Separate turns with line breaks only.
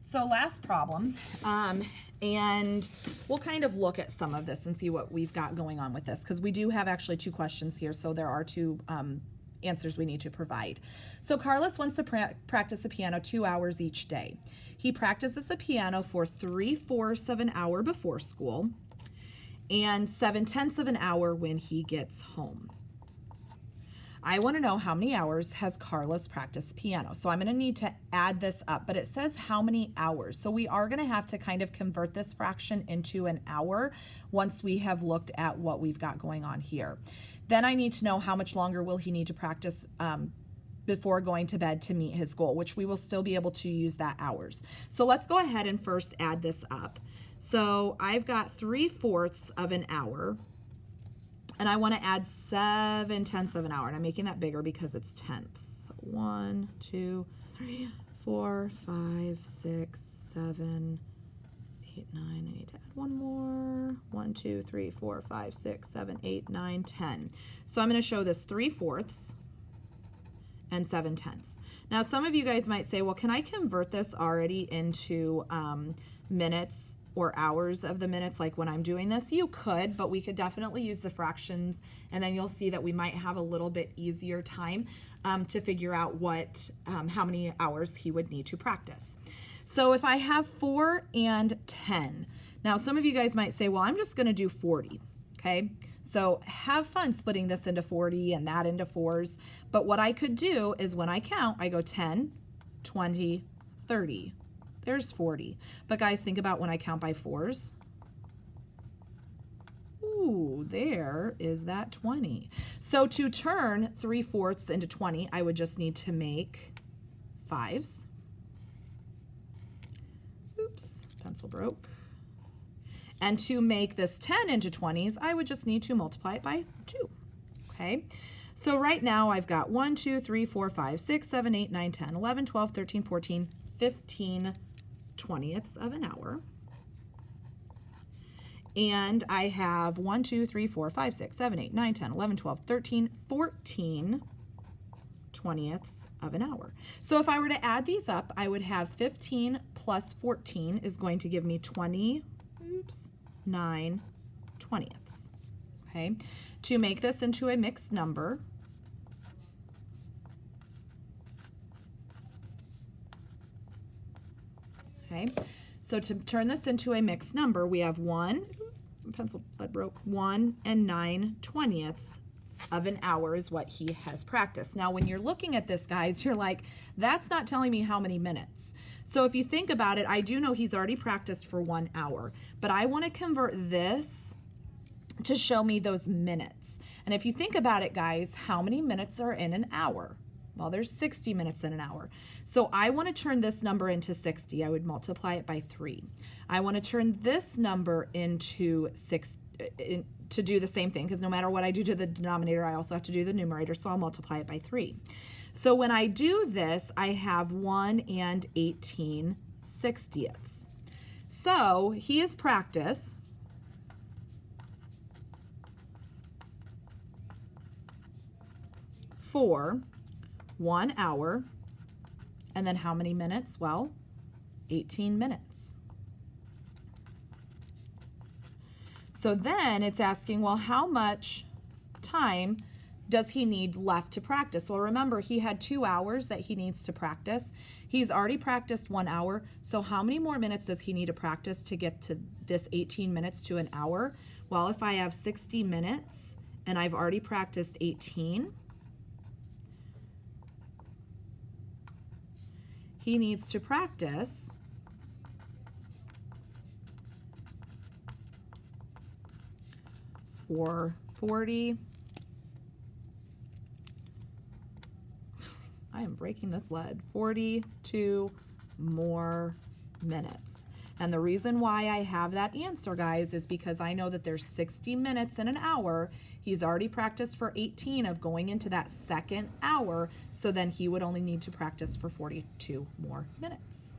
So last problem, and we'll kind of look at some of this and see what we've got going on with this, because we do have actually two questions here, so there are two answers we need to provide. So Carlos wants to practice the piano 2 hours each day. He practices the piano for 3/4 of an hour before school and 7/10 of an hour when he gets home. I want to know how many hours has Carlos practiced piano. So I'm going to need to add this up, but it says how many hours. So we are going to have to kind of convert this fraction into an hour once we have looked at what we've got going on here. Then I need to know how much longer will he need to practice before going to bed to meet his goal, which we will still be able to use that hours. So let's go ahead and first add this up. So I've got 3/4 of an hour. And I want to add 7/10 of an hour. And I'm making that bigger because it's tenths. So 1, 2, 3, 4, 5, 6, 7, 8, 9. I need to add one more. 1, 2, 3, 4, 5, 6, 7, 8, 9, 10. So I'm going to show this 3/4 and 7/10. Now some of you guys might say, well, can I convert this already into minutes or hours of the minutes like when I'm doing this? You could, but we could definitely use the fractions, and then you'll see that we might have a little bit easier time to figure out what how many hours he would need to practice. So if I have 4 and 10, now some of you guys might say, well, I'm just going to do 40. Okay, so have fun splitting this into 40 and that into 4s, but what I could do is when I count, I go 10, 20, 30. There's 40. But guys, think about when I count by 4s. Ooh, there is that 20. So to turn 3/4 into 20, I would just need to make 5s. Oops, pencil broke. And to make this 10 into 20s, I would just need to multiply it by 2. Okay? So right now I've got 1, 2, 3, 4, 5, 6, 7, 8, 9, 10, 11, 12, 13, 14, 15 20ths of an hour. And I have 1, 2, 3, 4, 5, 6, 7, 8, 9, 10, 11, 12, 13, 14 20ths of an hour. So if I were to add these up, I would have 15 plus 14 is going to give me 9 20ths. Okay. To make this into a mixed number, okay, so to turn this into a mixed number, we have 1 and 9 20ths of an hour is what he has practiced. Now, when you're looking at this, guys, you're like, that's not telling me how many minutes. So if you think about it, I do know he's already practiced for 1 hour, but I want to convert this to show me those minutes. And if you think about it, guys, how many minutes are in an hour? Well, there's 60 minutes in an hour. So I want to turn this number into 60. I would multiply it by 3. I want to turn this number into 6 to do the same thing, because no matter what I do to the denominator, I also have to do the numerator, so I'll multiply it by 3. So when I do this, I have 1 and 18 60ths. So he has practiced for 1 hour, and then how many minutes? Well, 18 minutes. So then it's asking, well, how much time does he need left to practice? Well, remember, he had 2 hours that he needs to practice. He's already practiced 1 hour, so how many more minutes does he need to practice to get to this 18 minutes to an hour? Well, if I have 60 minutes and I've already practiced 18, he needs to practice for 40. I am breaking this lead. 42 more minutes. And the reason why I have that answer, guys, is because I know that there's 60 minutes in an hour. He's already practiced for 18 of going into that second hour, so then he would only need to practice for 42 more minutes.